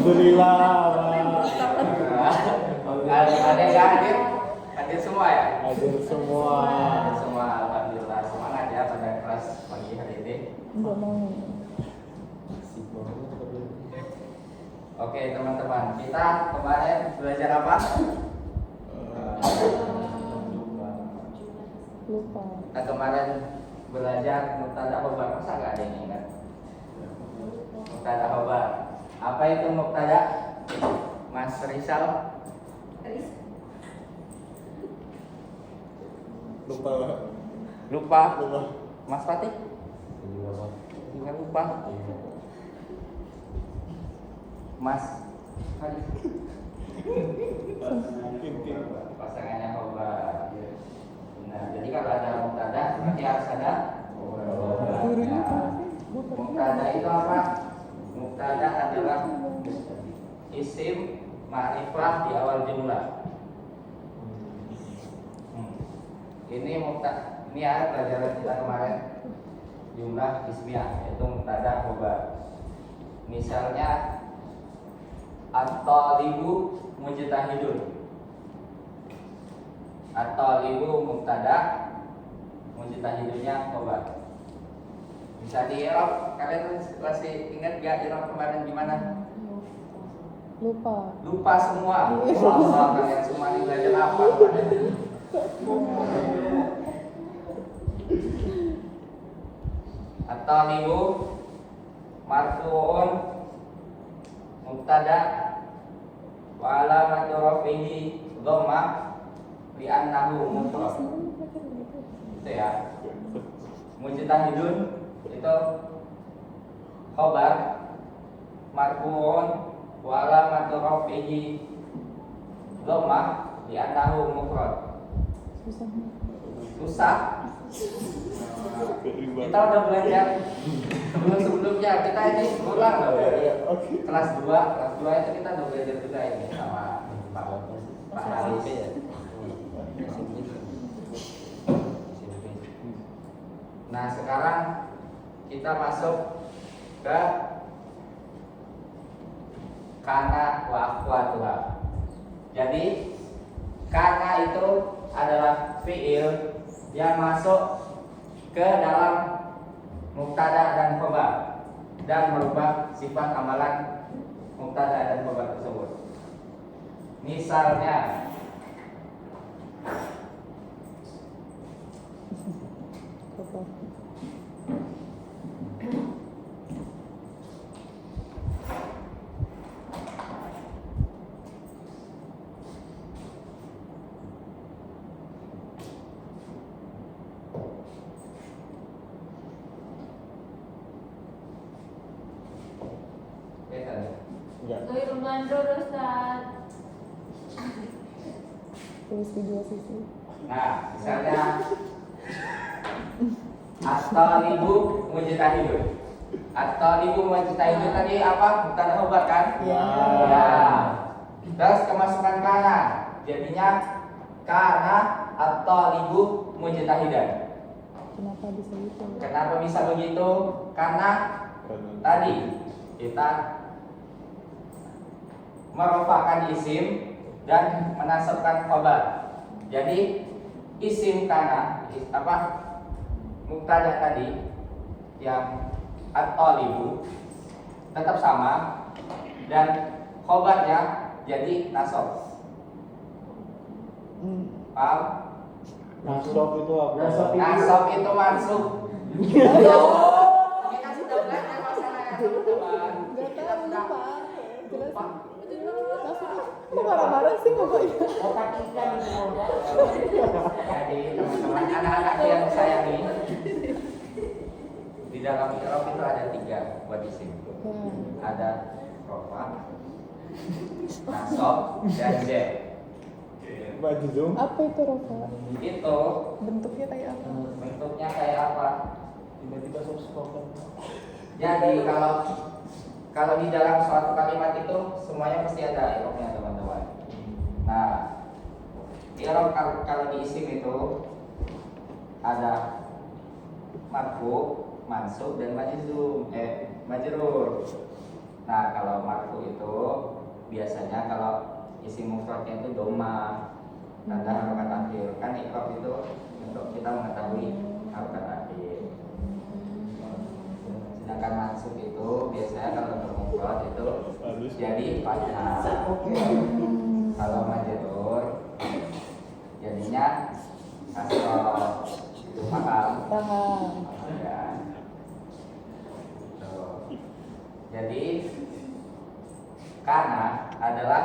Alhamdulillah. Ada yang hadir? Hadir semua ya? Hadir semua. Hadir semua, alhamdulillah. Semangat ya pada kelas pagi hari ini. Enggak mau. Oke teman-teman, kita kemarin belajar apa? Lupa. Kita kemarin belajar mubtada khobar. Masa nggak ada yang ingat? Mubtada khobar. Apa itu mubtada? Mas Rizal? Lupa. Lupa. Lupa. Mas Fatih? Juga lupa. Mas Haris? Pasangannya khobar. Nah, jadi kalau ada mubtada berarti harus ada Gurunya apa sih? mubtada itu apa? Mubtada adalah isim ma'rifah di awal jumlah. Ini mubtada, ini ya pelajaran kita kemarin jumlah ismiyah yaitu mubtada khobar. Misalnya at-talibu mujtahidun. At-talibu mubtada, mujtahidunnya khobar. Bisa di i'rab, kalian masih ingat gak i'rab kemarin gimana? Lupa. Lupa semua. Allah, kalian semua ini belajar apa kemarin? At-talibu marfu'un mubtada wa alamatu rafihi dhammah li annahu mufrad. Itu ya. Mujtahidun itu khabar marfu'un wa alamatu rafihi dhammah li annahu mufrad. Susah. Kita udah belajar sebelumnya, kita ini ulang loh dari kelas 2 itu kita udah belajar juga ini sama Pak Haris. Nah sekarang kita masuk ke kana wa akhwatuha. Jadi kana itu adalah fiil yang masuk ke dalam mubtada dan khobar dan merubah sifat amalan mubtada dan khobar tersebut. Misalnya Tulis di dua sisi. Nah, misalnya at-talibu mujtahidun. At-talibu mujtahidun tadi apa? Mubtada khobar kan? Ya. Ya. Terus kemasukan kana. Jadinya kana at-talibu mujtahidan. Kenapa bisa gitu? Kenapa bisa begitu? Karena tadi kita merofakkan isim dan menasabkan khobar. Jadi isim kana apa mubtada tadi yang at-talibu tetap sama dan khobarnya jadi nasab. Paham? Nasab itu apa? Nasab itu masuk. Kita sudah belajar masalahnya teman-teman. Enggak Kita tahu sudah lupa. Jelas. lupa. Kok marah-marah sih pokoknya? Jadi teman-teman anak-anak yang sayangi, di dalam i'rab itu ada 3 buat isim. Ada rofa, nasab, dan jar. Majzum. Apa itu Rofa? Itu Bentuknya kayak apa? bentuknya kayak apa? Tiba-tiba soft-spoken. Jadi kalau di dalam suatu kalimat itu semuanya pasti ada i'rabnya teman-teman. Nah, i'rab kalau di isim itu ada marfu, mansub dan majzum, majrur. Nah, kalau marfu itu biasanya kalau isim mufradnya itu doma, tanda harokat akhir. Kan ikrab itu untuk kita mengetahui harokat akhir. Sedangkan mansub itu biasanya kalau untuk mufrad itu jadi fathah. Kalau majrur jadinya kasroh. Itu paham? Paham. Ya. Tuh. Jadi karena adalah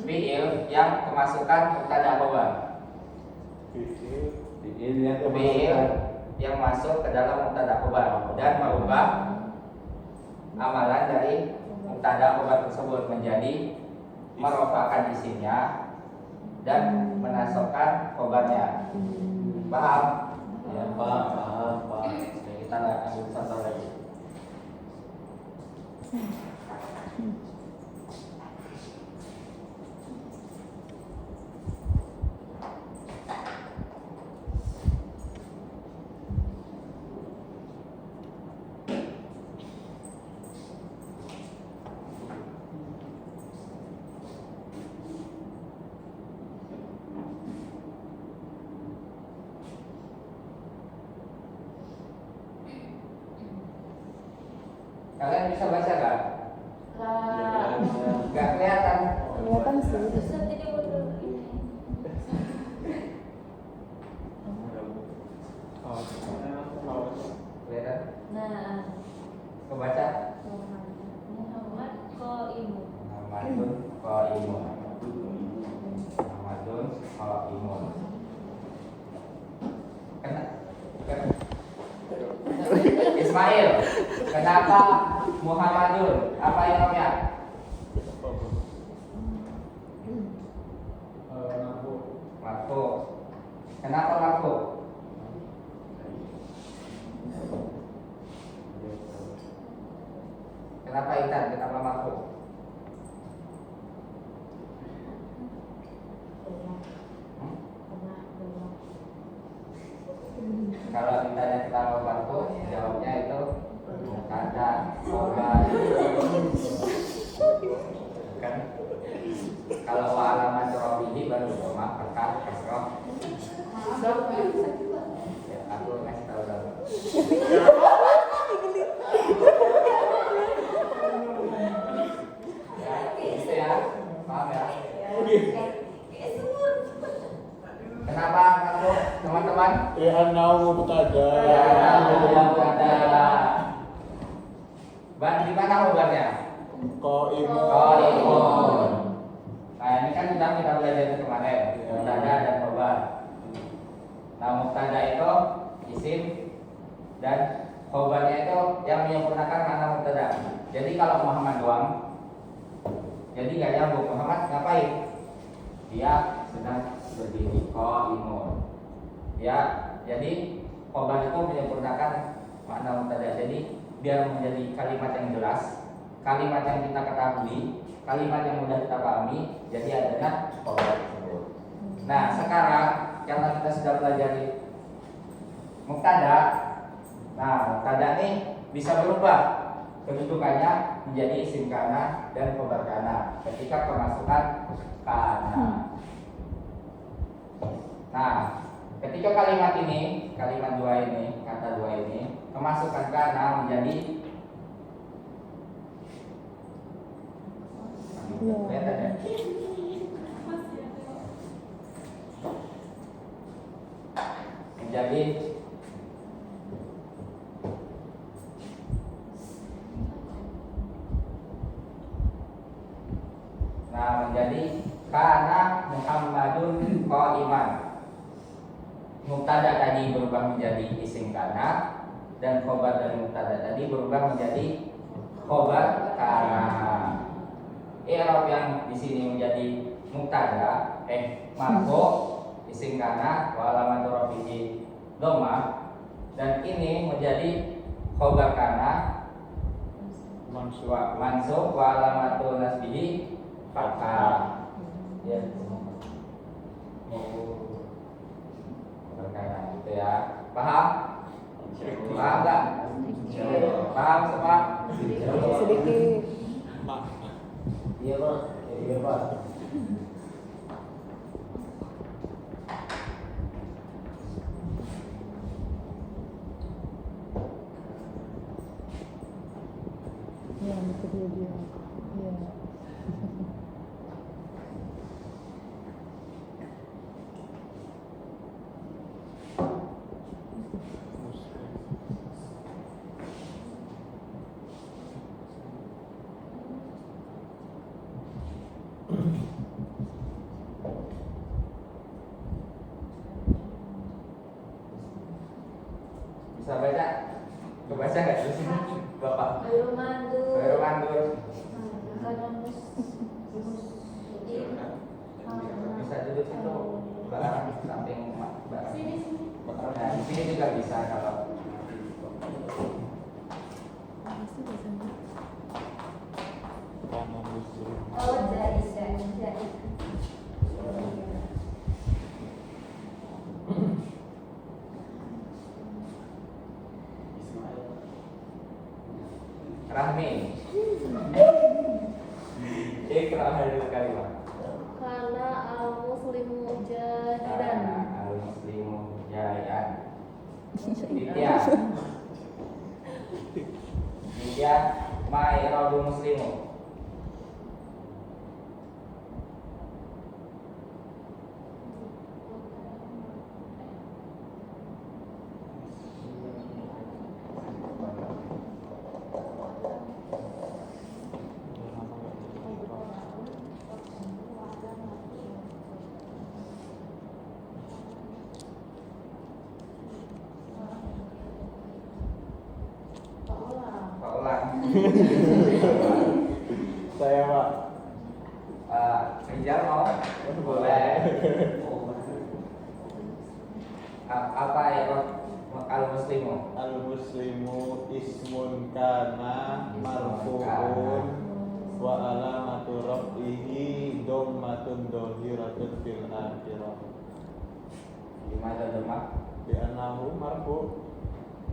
fiil yang kemasukan mubtada khabar. Fiil yang masuk ke dalam mubtada khabar dan merubah amalan dari mubtada khabar tersebut menjadi merofakkan isimnya dan menasabkan khabarnya. Paham? Ya, paham. Oke, kita ambil contoh lagi. Kalian bisa baca nggak? Nggak kelihatan. Kelihatan sih. Kelihatan? Nah, Kebaca? Muhammad Qaimun. Muhammadun qaimun. Muhammadun qaimun. Ismail, kenapa Muhammadun? Apa iramnya? Marfu. Kenapa marfu? Kenapa Intan? Kenapa marfu? Kalau ditanya kenapa marfu, jawabnya itu mubtada khabar. Kan? Kalau wa alamat rafihi baru doma fathah kasroh. Ya, aku ngasih tahu dulu. Ya, gitu ya. Paham ya? Kenapa kamu teman-teman? Ya, nau mubtada. Ban di mana obatnya? Qaimun. Nah, ini kan sudah kita belajar kemarin, mubtada dan khobar. Nah, mubtada itu isim dan khobarnya itu yang menyempurnakan makna mubtada. Jadi kalau Muhammad doang, jadi nggak nyambung. Muhammad ngapain? Dia sedang berdiri, qaimun. Ya, jadi khobar itu menyempurnakan makna mubtada. Jadi biar menjadi kalimat yang jelas, kalimat yang kita ketahui, kalimat yang mudah kita pahami, jadi adanya khobar tersebut. Nah, sekarang karena kita sudah belajar mubtada, nah mubtada ini bisa berubah kedudukannya menjadi isim kana dan khobar kana ketika kemasukan kana. Nah, ketika kalimat ini, kalimat dua ini, kata dua ini kemasukan kana menjadi kelihatan ya? Menjadi menjadi kana Muhammadun qaiman. Mubtada tadi berubah menjadi isim kana dan khobar dari mubtada tadi berubah menjadi khobar kana. I'rab yang di sini menjadi mubtada marfu isim kana wa alamatu rafihi dhamma, dan ini menjadi khobar kana mansub wa alamatu nasbihi fathah. Ya. Khobar kana gitu ya. Paham? Paham enggak? Sedikit. Mak. Iya Pak. Iya Pak. Ya, itu dia. Iya. Bisa baca? Kebaca nggak di sini, Bapak? Khairul mandur. Khairul mandur. Karena muslim. Bisa duduk situ, barang samping barang. Sini sini. Nah, di sini juga bisa kalau Pasti biasanya. Karena muslim. Oh, jais ya, jais. Rahmi. Ikra hadil kalimah. Karena al muslimu jahilan. Al muslimu jahilan. Ditya. Ditya ma'iradu muslimu. Pak ulang. Saya Pak. Rizal mau? Boleh. Apa ya al muslimu? Al muslimu ismun kana marfu'un wa alamatu raf'ihi dhammatun dhahiratun fil akhirah. Gimana demak? Bi annahu marfu'.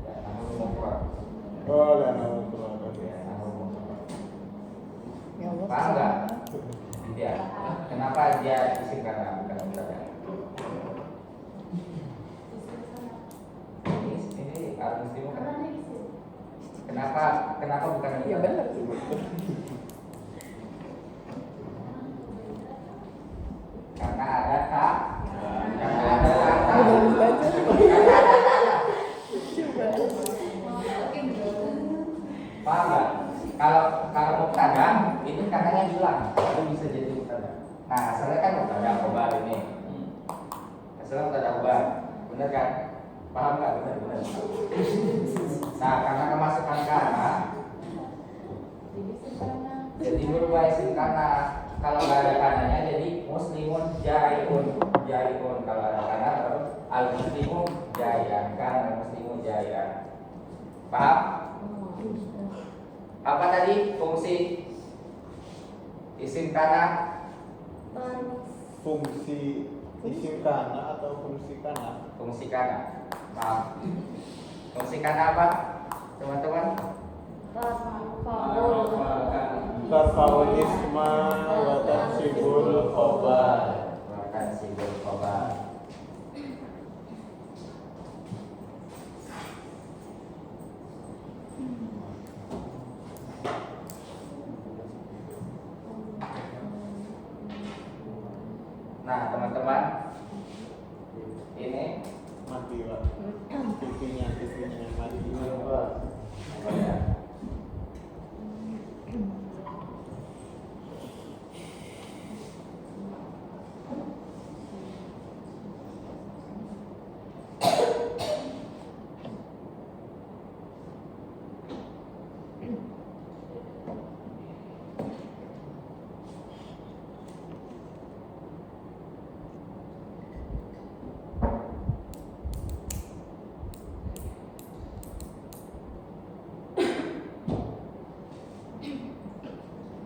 Ya, namun mufrad. Oh, la marfu'. Ya, namun mufrad. Ya Allah. Paham nggak? Ya. Kenapa dia isim kana bukan mubtada? Ini al muslimu kan? Kenapa bukan Ya mubtada? benar sih. Karena ada tak, karena ada kata. Belum baca. Paham nggak? Kalau mubtada itu katanya hilang, itu bisa jadi mubtada. Nah, asalnya kan mubtada khobar ini. Asalnya mubtada khobar, benar kan? Paham nggak? Benar. Nah, karena kemasukan kana, jadi berubah isim kana. Kalau nggak ada kananya, jadi muslimun jaiun. Kalau ada kana, terus al muslimu jaian. Kan muslimu jaian. Paham? Apa tadi fungsi isim kana? Fungsi isim kana atau fungsi kana? Fungsi kana. Maaf. Fungsi kana apa? Teman-teman? Tarfa'ul isma wa tansibul khabar. Bahkan sibul khobar. Nah, teman-teman, ini Mati Pak. TV-nya mati Pak. apa ya?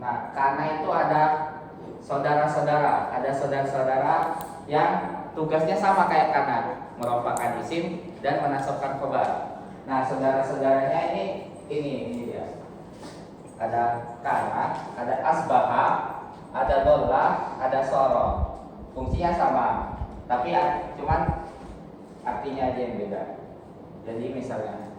Nah, karena itu ada saudara-saudara, yang tugasnya sama kayak kanan, meropakan isim dan menasabkan khobar. Nah, saudara-saudaranya ini dia. ada kana, ada asbaha, ada dolla, ada soro. Fungsinya sama, tapi cuman artinya aja yang beda. Jadi misalnya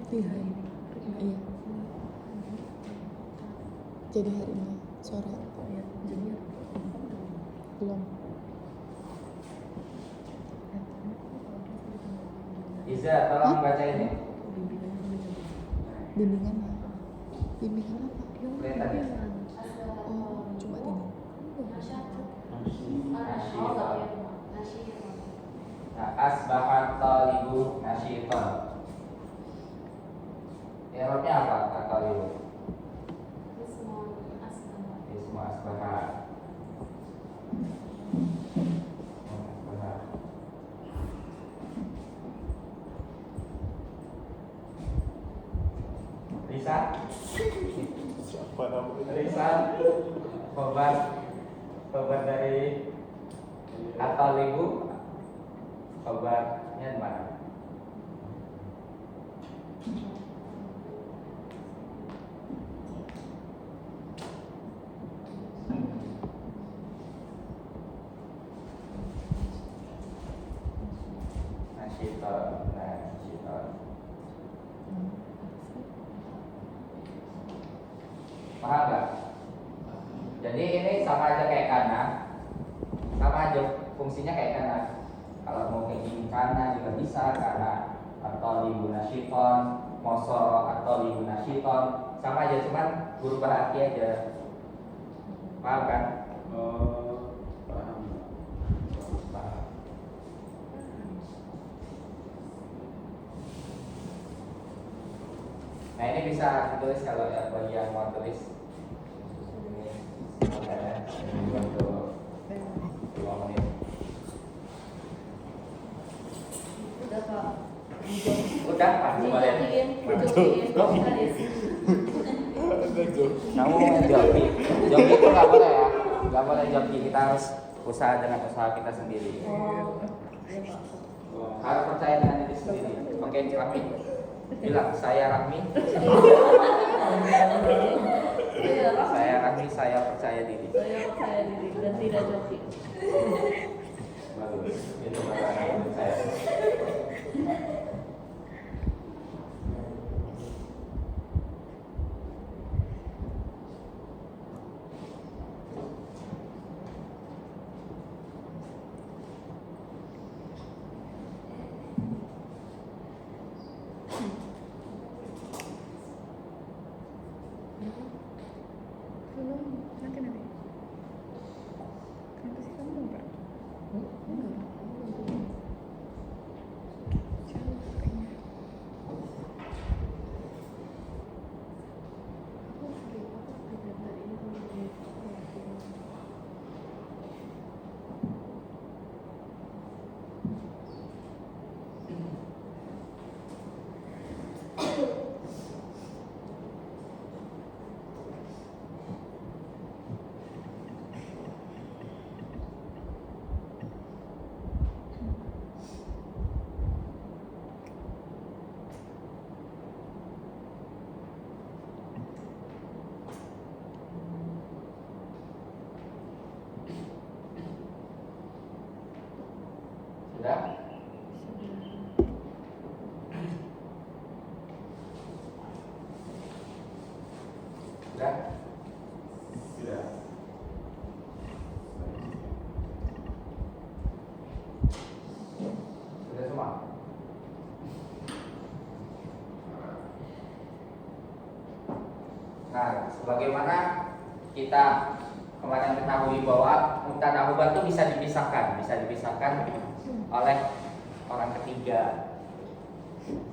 Di hari ini. Iya. Jadi hari ini sore. Belum. Iza, tolong baca ini. Bimbingan apa? Bimbingan apa? Kelihatan ya? Oh, cuma ini. Nah, asbahat talibu nasyiton. Arabnya apa? Talibu. Ismu asbahat. Risa? Siapa namanya? Risa? Khobar dari At-Talibu. Khobarnya di mana? Nasyiton. Paham nggak? Jadi ini sama aja kayak kana, sama aja fungsinya kayak kana. Kalau mau kayak gini kana juga bisa, kana atau libu nasyiton, mosoro atau libu nasyiton, sama aja, cuman guru berarti aja. Paham kan? Oh, paham. Paham. Nah ini bisa ditulis kalau ya bagi yang mau tulis. Ini makanya untuk 2 menit. Udah Kak. Udah pasti boleh. Ada joki. Kamu mau joki? Joki itu nggak boleh ya, nggak boleh joki. Kita harus usaha dengan usaha kita sendiri. Harus percaya dengan diri sendiri. Oke, Rahmi. Bilang saya Rahmi. Saya Rahmi, saya percaya diri. Saya percaya diri dan tidak joki. Bagus. Itu bahasa saya. Belum. Nanti. Kenapa sih kamu enggak? Enggak. Jauh kayaknya. Sudah? Sudah? Sudah. Sudah semua? Nah, sebagaimana kita kemarin ketahui bahwa mubtada khobar itu bisa dipisahkan oleh orang ketiga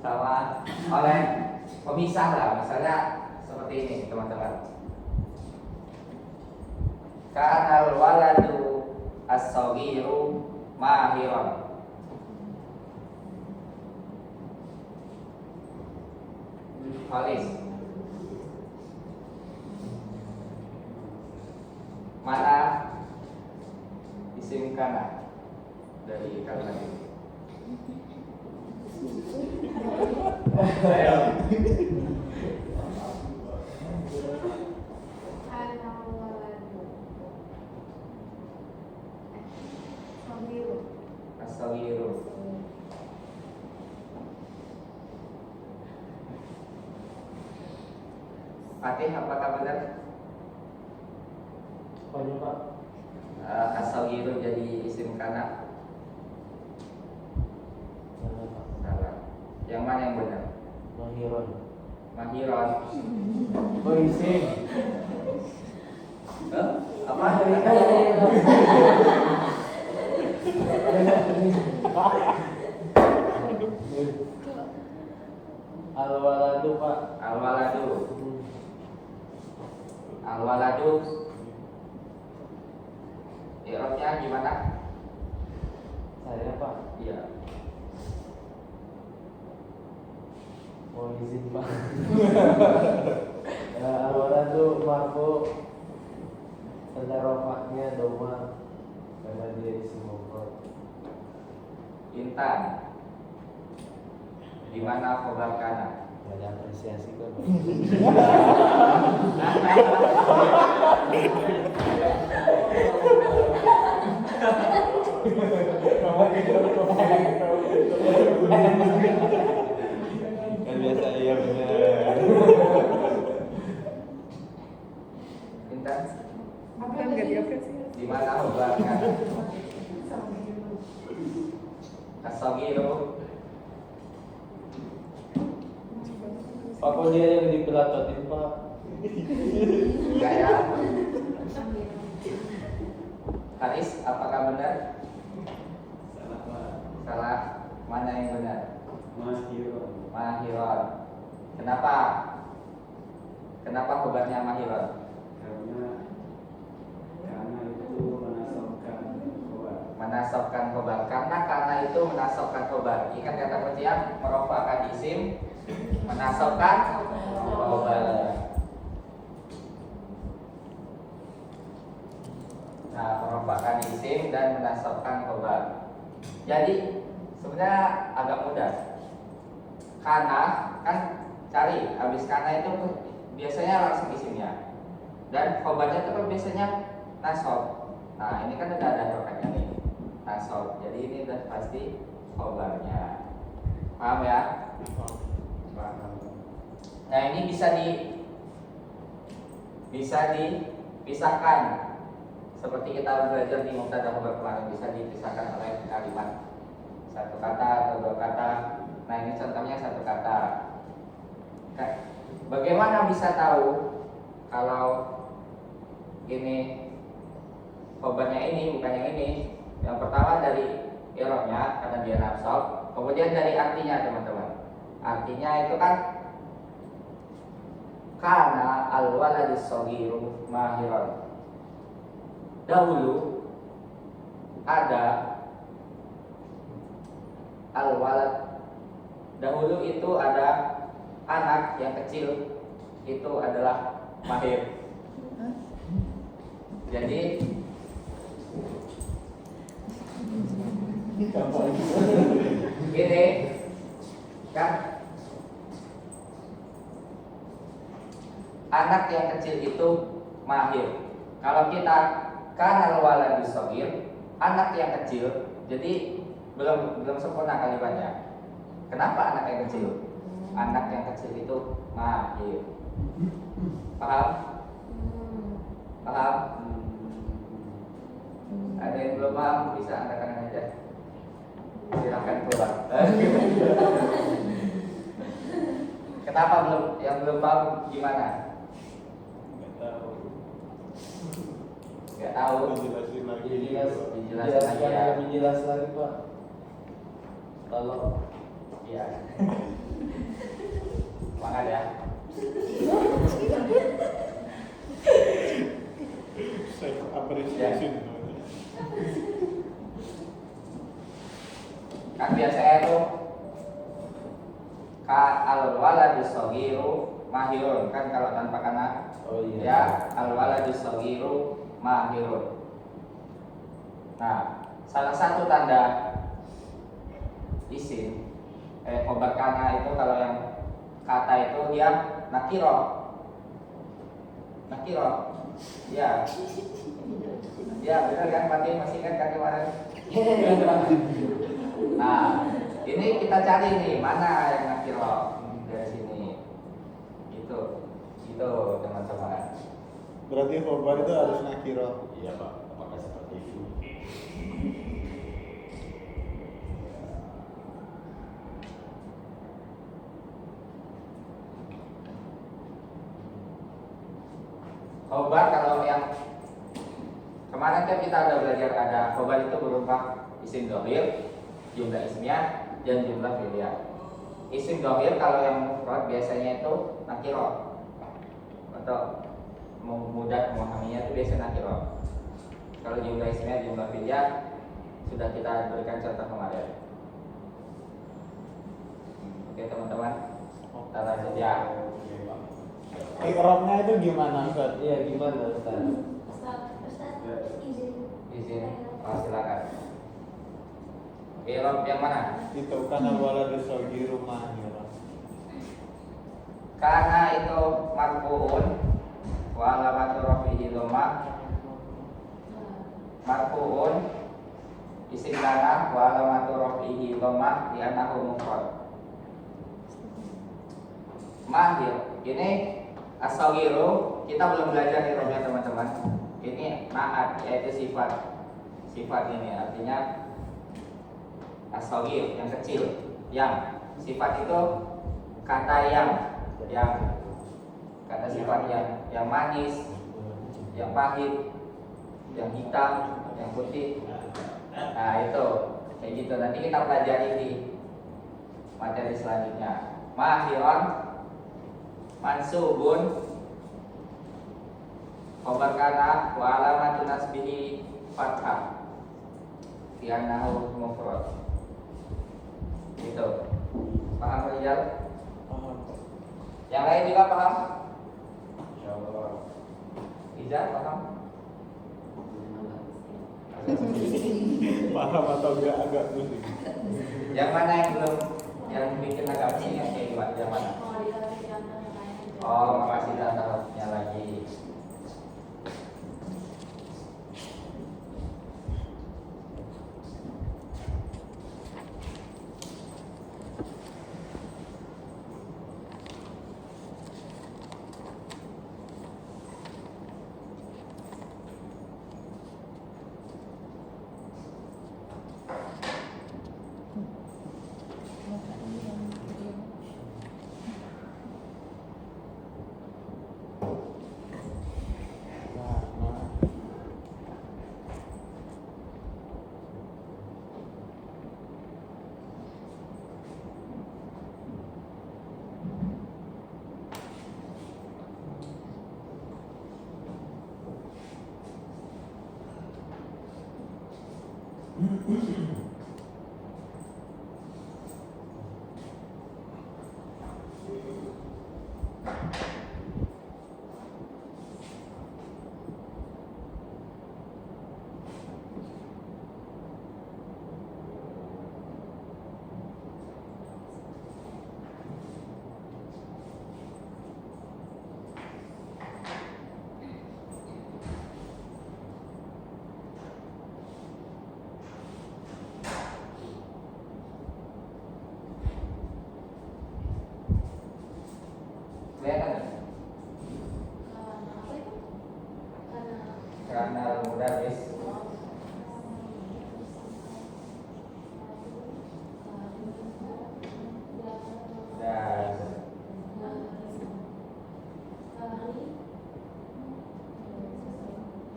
sama oleh pemisah lah. Misalnya seperti ini teman-teman. Kanal waladu as-saghiru mahiran. Khalis. Mana isim kana dari kalimat ini? Ayo. As-saghiru. Fatih, apakah benar? Apanya Pak? As-saghiru jadi isim kana? Salah Pak. Salah. Yang mana yang benar? Mahiron. Mahiron. Oh isim. Apa? Al-waladu Pak. Al-waladu. Al-waladu. I'rabnya gimana? Saya Pak. Iya. Oh izin Pak. Ya, al-waladu marfu. Tanda rofaknya doma karena dia isim mufrad. Intan. Di mana khabar kana? Gak ada apresiasi kok. Kan biasa iya benar. Intan. Kan nggak diapresiasi. Di mana khabar kana? As-saghiru. Pak kok dia yang dipelatotin Pak? Enggak ya. Haris, apakah benar? Salah Pak. Salah. Mana yang benar? Mahiron. Mahiron. Kenapa? Kenapa khabarnya mahiron? Karena itu menasabkan khabar. Menasabkan khobar. Karena itu menasabkan khobar. Ingat kata kuncinya merofakkan isim, menasabkan khobar. Nah, merofakkan isim dan menasabkan khobar. Jadi sebenarnya agak mudah. Karena kan cari habis karena itu biasanya langsung isimnya. Dan khobarnya itu kan biasanya nasab. Nah, ini kan udah ada rofaknya nih. Nasab. Jadi ini udah pasti khobarnya. Paham ya? Paham. Nah, ini bisa dipisahkan seperti kita belajar di mubtada khabar kemarin, bisa dipisahkan oleh kalimat satu kata atau dua kata. Nah, ini contohnya satu kata. Nah, bagaimana bisa tahu kalau ini khabarnya ini bukan yang ini? Yang pertama dari i'rabnya karena dia nasab, kemudian dari artinya teman-teman. Artinya itu kan kana al-waladus saghiru mahiran. Dahulu ada al-walad. Dahulu itu ada anak yang kecil, itu adalah mahir. Jadi gini kan, anak yang kecil itu mahir. Kalau kita kanal waladus shaghir, anak yang kecil, jadi belum sempurna kalimatnya. Kenapa anak yang kecil? Anak yang kecil itu mahir. Paham? Paham? Ada yang belum paham bisa angkat tangan aja. Silakan keluar. Kenapa yang belum paham gimana? Nggak tahu. Dijelasin lagi. Dijelasin lagi ya. Lebih jelas lagi Pak. Tolong. Iya. Semangat ya. Self appreciation. Kan biasanya tuh ka al waladu shagiru mahirun, kan kalau tanpa kana Oh ya al waladu shagiru mahirun. Nah, salah satu tanda isim khobar kana itu kalau yang kata itu dia nakiro. Ya. Ya benar kan, Pati masih kan kemarin. Nah, ini kita cari nih mana yang nakiro dari sini. Gitu teman-teman. Berarti khobar itu harus nakiro. Iya Pak, apakah seperti itu? Khobar kalau yang kemarin kan kita udah belajar, ada khobar itu berupa isim dhamir, jumlah ismiyah, dan jumlah fi'liyah. Isim dhamir kalau yang mufrad biasanya itu nakiro, atau mudah memahaminya itu biasanya nakiro. Kalau jumlah ismiyah, jumlah fi'liyah sudah kita berikan contoh kemarin. Oke teman-teman, kita lanjut ya. Ikromnya itu gimana Ustaz? Iya, gimana Ustaz? Izin, silakan. Irob yang mana? Itu kan al-waladu shagiru mahirun. Karena itu marfu'un wa alamatu rafi'i dhammah. Marfu'un isim kana wa alamatu rafi'i dhammah di annahu mufrad. Mahir. Ini as-saghiru kita belum belajar irobnya teman-teman. Ini naat yaitu sifat. Sifat ini artinya as-saghir yang kecil, yang sifat itu kata yang kata sifat yang manis, yang pahit, yang hitam, yang putih. Nah itu kayak gitu, nanti kita pelajari di materi selanjutnya. Mahiron mansubun khobar kana wa alamatun nasbihi fathah fi annahu mufrad. Gitu. Paham Rizal? Paham. Yang lain juga paham? Insyaallah. Rizal paham? Paham atau enggak agak pusing. Yang mana yang belum, yang bikin agak pusing yang kayak gimana? Yang mana? Oh, makasih datanya lagi. Kelihatan? Karena mudaris. Dan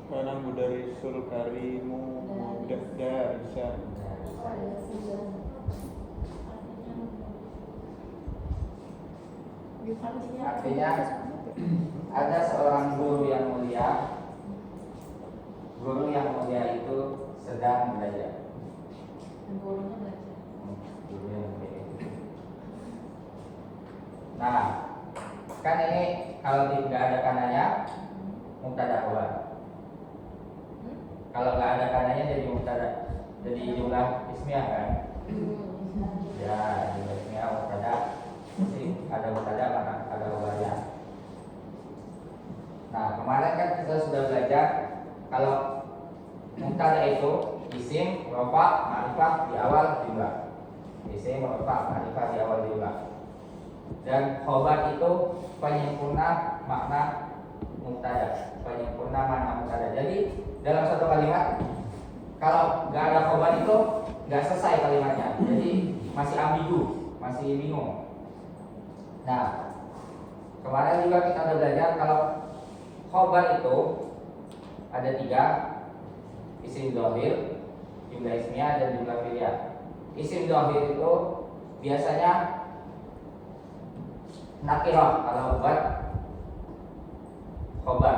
Karena mudarisul karimu mudah darisa. Artinya ada seorang guru yang mulia. Guru yang mulia itu sedang belajar. Gurunya belajar. Guru yang mulia. Nah, kan ini kalau tidak ada kananya mubtada khabar. Kalau nggak ada kananya jadi mubtada, jadi jumlah ismiyah kan? Ya, jumlah ismiyah mubtada. Mesti ada mubtada mana ada khabarnya. Nah, kemarin kan kita sudah belajar kalau mubtada itu isim, rafa, ma'rifah di awal jumlah. Isim, rafa, ma'rifah di awal jumlah. Dan khabar itu penyempurna makna mubtada, penyempurna makna mubtada. Jadi dalam satu kalimat kalau nggak ada khabar itu nggak selesai kalimatnya. Jadi masih ambigu, masih bingung. Nah, kemarin juga kita udah belajar kalau khabar itu ada 3, isim dhahir, jumlah ismiyah dan jumlah fi'liyah. Isim dhahir itu biasanya nakirah kalau buat khabar.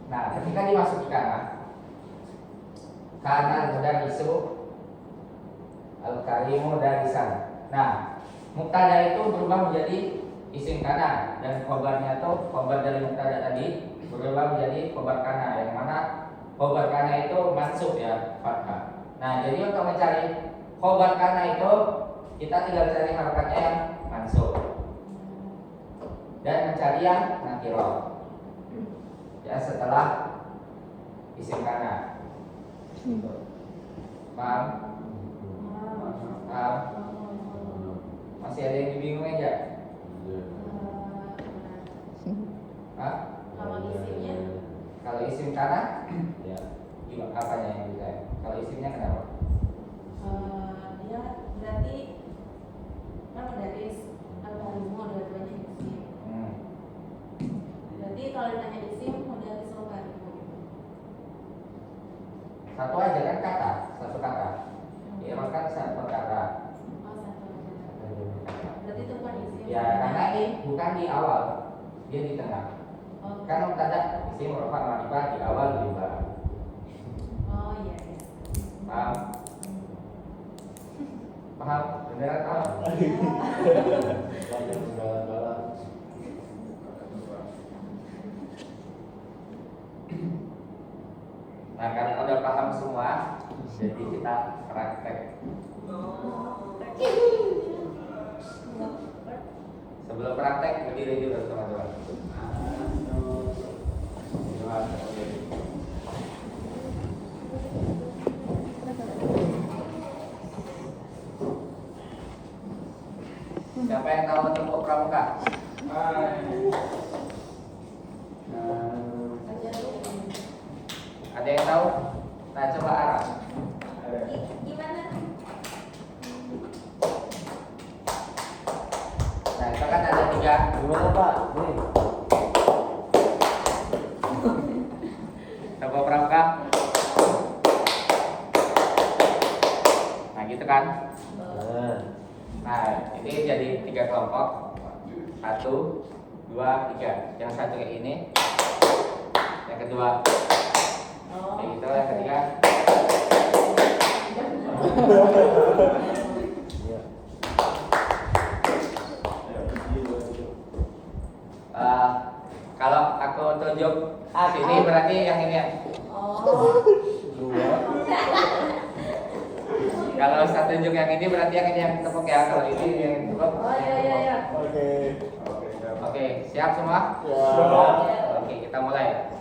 Nah, ketika dimasukkan kana mudarrisu al-karimu darisan. Nah, mubtada itu berubah menjadi isim kana dan khabarnya itu khabar dari mubtada tadi berubah menjadi khabar kana, yang mana khabar kana itu mansub ya, fathah. Nah, jadi untuk mencari khabar kana itu kita tinggal cari harokatnya yang mansub dan mencari yang nakirah ya setelah isim kana. Paham? Paham? Masih ada yang dibingungin ya? Hah? Kalau isimnya Kalau isim kana Ya. gimana apanya yang bisa? Kalau isimnya kenapa? dia berarti kan dari al-karimu dua-duanya isim. Berarti kalau ditanya isim dari al-karimu. Satu aja kan kata, satu kata. Iya kan satu kata. Oh, satu. Berarti itu bukan isim. Ya karena ini bukan di awal, dia di tengah. Oh, Kan mubtada isim rafa ma'rifah di awal juga. oh iya iya. Paham? Paham? Beneran paham? Banyak segala-gala. Nah kalau udah paham semua, jadi kita praktek. Sebelum praktek berdiri dulu teman-teman. Siapa yang tahu tepuk pramuka? Ada yang tahu? Nah coba arah. Gimana? Nah itu kan ada 3. Gimana Pak? Nih. Tepuk pramuka. Nah gitu kan? Nah ini jadi 3 kelompok. 1, 2, 3. Yang satu kayak ini. Yang kedua kayak gitu. Yang ketiga kalau aku tunjuk sini berarti yang ini ya. Oh. Kalau saya tunjuk yang ini berarti yang ini yang tepuk ya. Kalau ini yang tepuk. Oh iya iya iya. Oke. Oke, siap semua? Ya. Oke, kita mulai.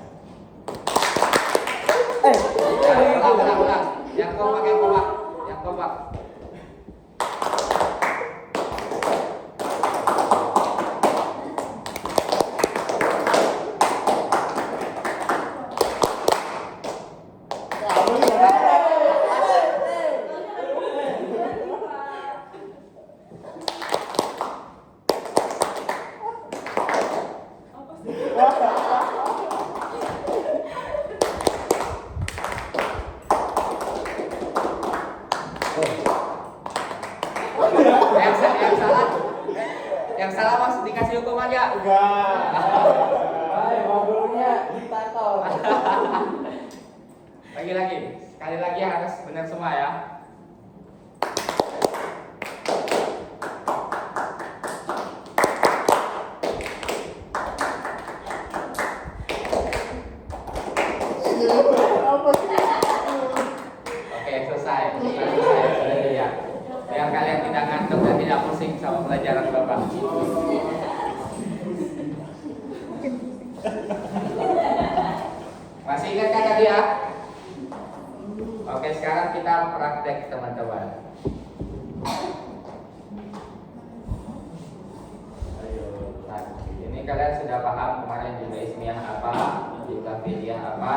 Ulang. Yang kompak, yang kompak. Yang salah mas dikasih hukum aja. Enggak. Hai, ngobrolnya kita tahu. Lagi-lagi, sekali lagi harus benar semua ya. Oke, selesai. Selesai ya. Biar kalian tidak ngantuk dan tidak pusing sama pelajaran Bapak. Masih ingat kan tadi ya? Oke, sekarang kita praktek teman-teman. Nah, ini kalian sudah paham kemarin jumlah ismiyah apa, jumlah fi'liyah apa,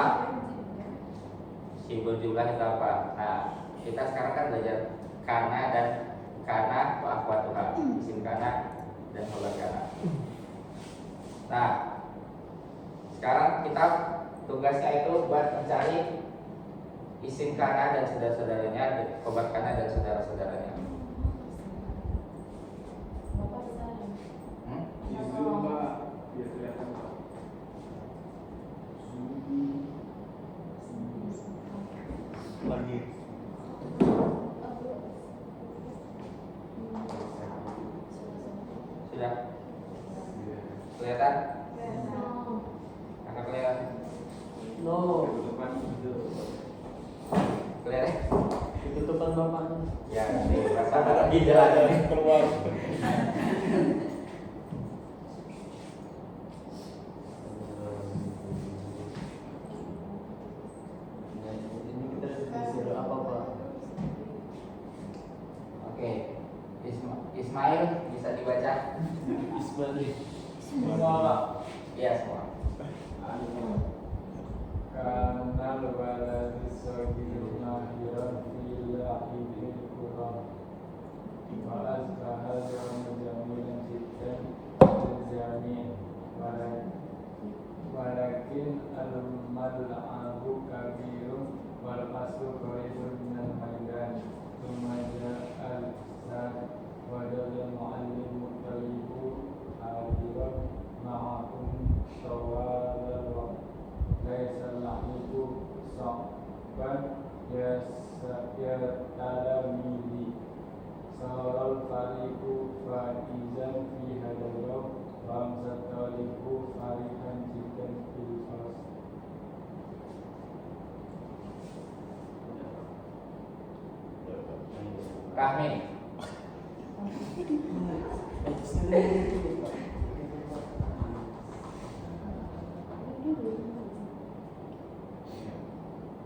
simbol jumlah itu apa. Nah, kita sekarang kan belajar kana dan kana wa akhwatuha, isim kana dan khobar kana. Nah, sekarang kita tugasnya itu buat mencari isim kana dan saudara-saudaranya, khobar kana dan saudara-saudaranya. Bapak bisa. Di Zoom, Pak. Biar kelihatan, Pak. Lagi. Sudah kelihatan? Oh. Agak kelihatan? No, depan itu. Kelihatan? Tutupan Bapak. Ya, nanti rasa Lagi jalan keluar. Ini kita disuruh apa, Pak? Oke, Ismail bisa dibaca? Isbali. Iya semua. Karena lebaran disogir mahiran fil lahidil kurang Ma'as bahal yang menjamilan jiddan Al-jami' Walakin al-mal'abu kabirun Wal aslu qaridun minal maidan Tumaja al-sad Wadal mu'allimu talibu Hadiran ma'akum Tawalal waqt Laisa lahiku sa'ban ya talamidi Saral fariku fa'izan fi hadayau Bangsa taliku farihan jidan fil fas Rahmi.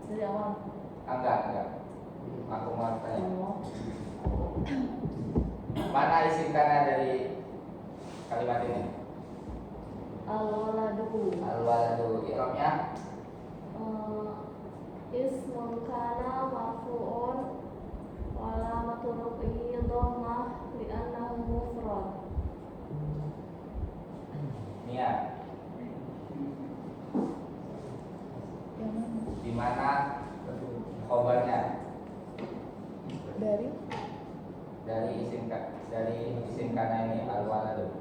Dari awal. Enggak. Aku mau tanya. Oh. Mana isim kana dari kalimat ini? Al-waladu. Al-waladu. I'rabnya Ismun kana marfu'un wa alamatu raf'ihi dhammah li'annahu mufrad. Nia. Di mana khobarnya? Dari isim kana ini al-waladu.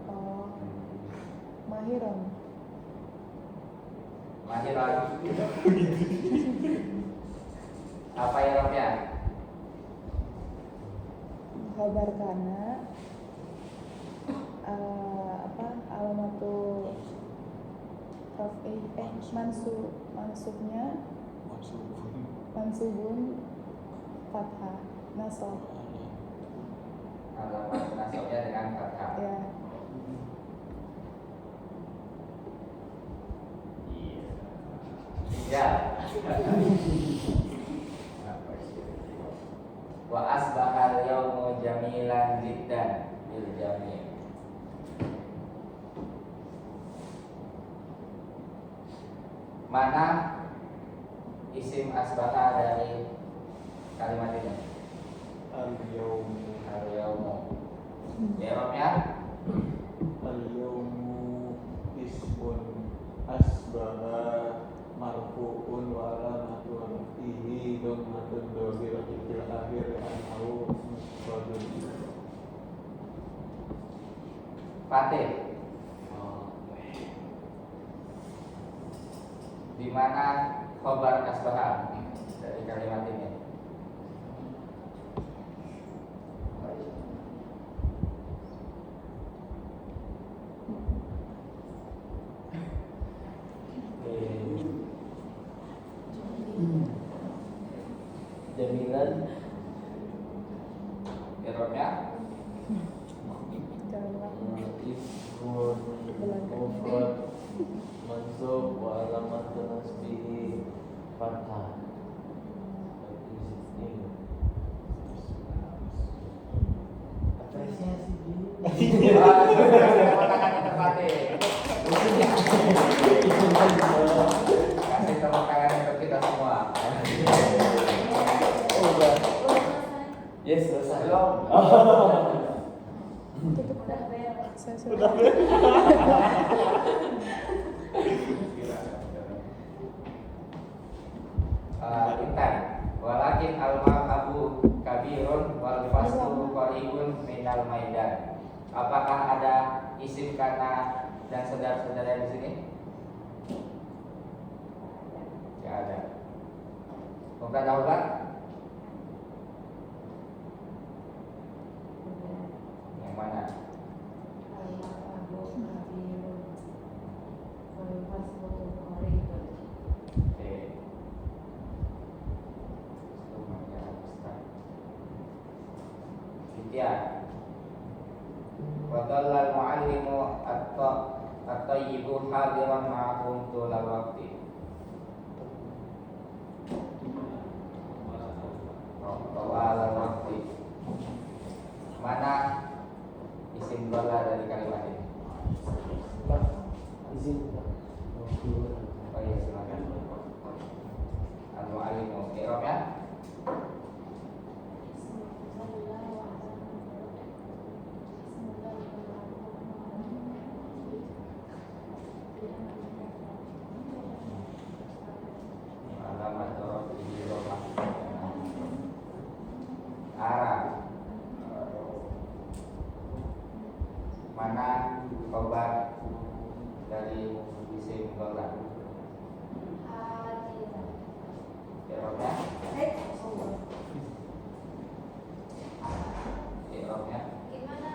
Mahiran. Mahiran. Apa i'rabnya? Khabar kana alamatu mansubnya mansubun fathah nasab Alamat nasabnya dengan fathah. ya. Ya. Wa asbahal yawmu jamilan jiddan bil jami'. Mana isim asbaha dari kalimat ini? Al-yawmu. Al-yawmu. I'rabnya Al-yawmu ismun asbaha marfu'un wa alamatu raf'ihi dhammatun dhahiratun fil akhir annahu mufradun. Fatih. Di mana khobar asbaha dari kalimat ini? Jaminan. Irobnya Jangan lupa. Ismun. Mufrad. Mansub wa alamat nasbihi fathah. Apresiasi di. Kasih tepuk tangan untuk kita semua. Oh, udah. Oh, selesai. Yes, selesai. Belum. Tutup Udah bel. saya sudah. Intan. Walakin al-marhabu kabirun wal faslu qaribun minal maidan. Apakah ada isim kana dan saudara-saudara di sini? Tidak ada. Mubtada ulang. Yang mana? Oke. Fitya. Wa dhalla al-muallimu at-tayyibu hadiran ma'ahum tulal waqti. Tulal waqti. Mana isim dhalla dari kalimat ini? Izin. Oh iya, silakan. Al-muallimu i'rab ya? Alamat rafi'i romah. Arab. Mana khobar dari isim dhalla? I'rabnya? I'rabnya? Gimana?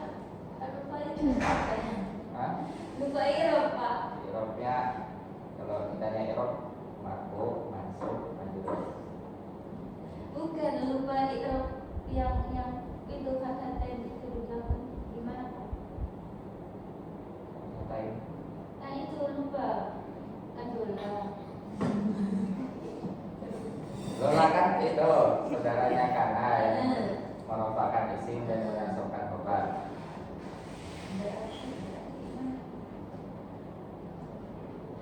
Lupa itu katanya. Hah? Lupa Irob, Pak. I'rabnya kalau ditanya i'rab marfu, mansub, majrur. Bukan lupa Irob yang itu kata-kata itu belakang. Gimana, Pak? Katain. Nah itu lupa. Kan dola. Lola kan itu saudaranya kana yang merupakan isim dan menasabkan khobar.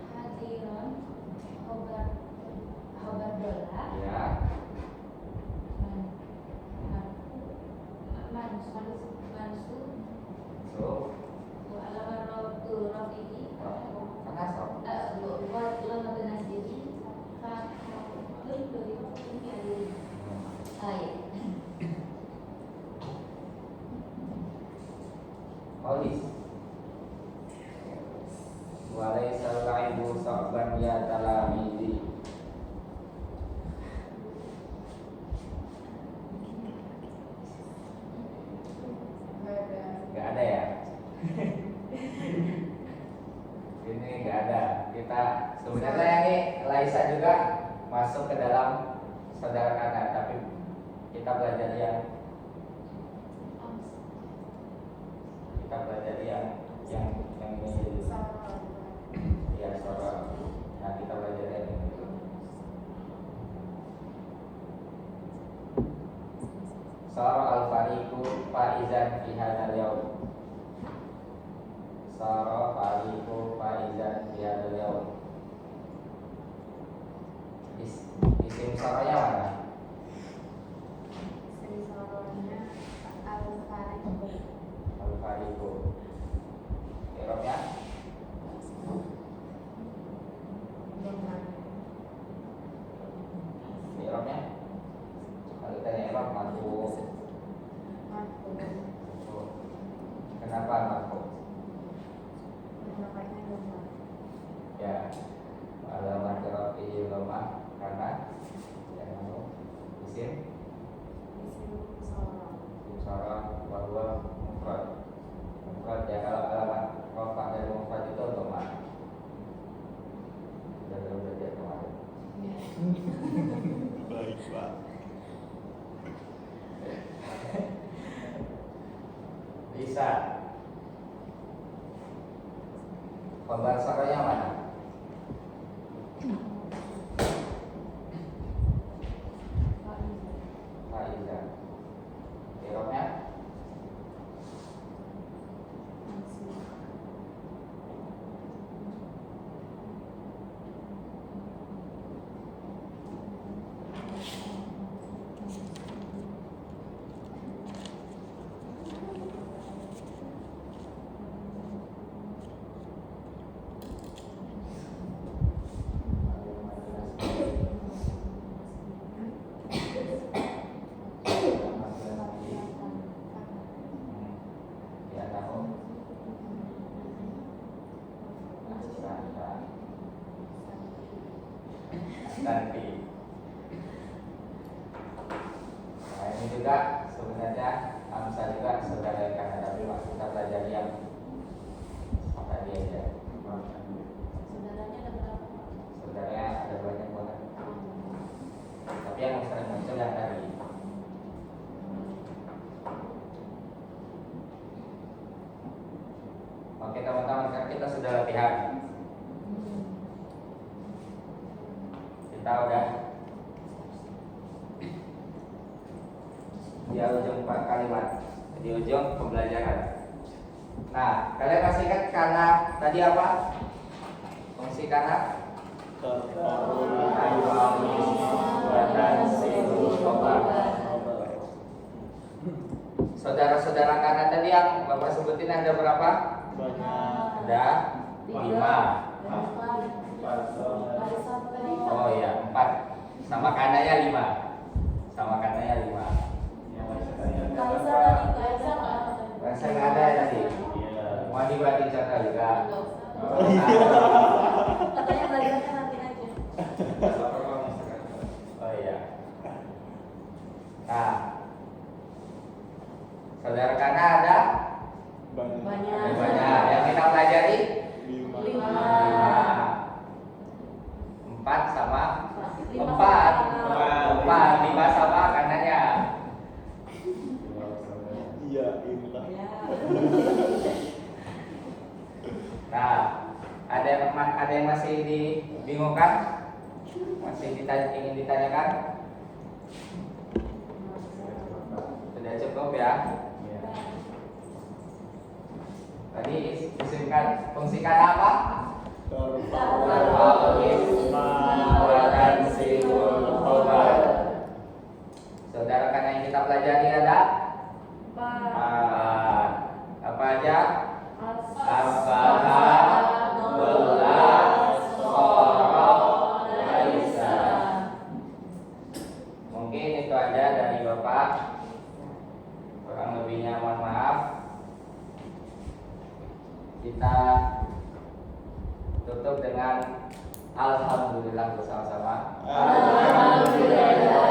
Hadiron khobar dola. Ya, Mansu so alamat rob ini karena so buat lama dengan diri ini ada Olis. Walaisal laibu sa'ban ya talamidi. Gak ada ya? Ini gak ada. Kita sebenarnya ini Laisa juga masuk ke dalam saudara kakak, tapi kita belajar yang ini ya suara. Nah kita belajar yang ini dulu. Sara al-fariqu faizan fi hadzal yaum. Sara fariqu faizan fi hadzal yaum. Isim saranya mana? Al-fariqu. I'rabnya? I'rabnya? Kalau tanya i'rab marfu. Kenapa marfu? Bisa. Khobar saronya mana? Faiza. Irobnya? Ya tahu. Nanti. Nah, ini juga sebenarnya Amsa juga saudara karena tapi kita belajar yang tadi aja. Saudaranya ada berapa? Saudaranya ada banyak banget. Tapi yang sering muncul yang tadi. Oke teman-teman, kan kita sudah latihan. Kita udah di ujung kalimat, di ujung pembelajaran. Nah, kalian masih ingat karena tadi apa? Fungsi karena saudara-saudara karena tadi yang Bapak sebutin ada berapa? Banyak. Ada 5. Oh iya, 4. Sama kananya 5. Sama kananya 5. Kaisar tadi, Kaisar Rasa nggak ada ya tadi. Mau dibuatin contoh juga. katanya belajarnya nanti aja. Oh iya. Nah, saudara kana ada Banyak. ada banyak. Yang kita pelajari 5. 4 sama 4. 5. 4, 5 sama kanannya. Iya, inilah. Ya. Nah, ada yang masih dibingungkan? Masih ingin ditanyakan? Sudah cukup ya? Tadi isimkan fungsikan apa? Dan simbol khobar. Saudara karena yang kita pelajari ada apa aja? Asbaha, Bela, Qara, Laisa. Mungkin itu aja dari Bapak. Kurang lebihnya mohon maaf. Kita tutup dengan alhamdulillah bersama-sama. Alhamdulillah.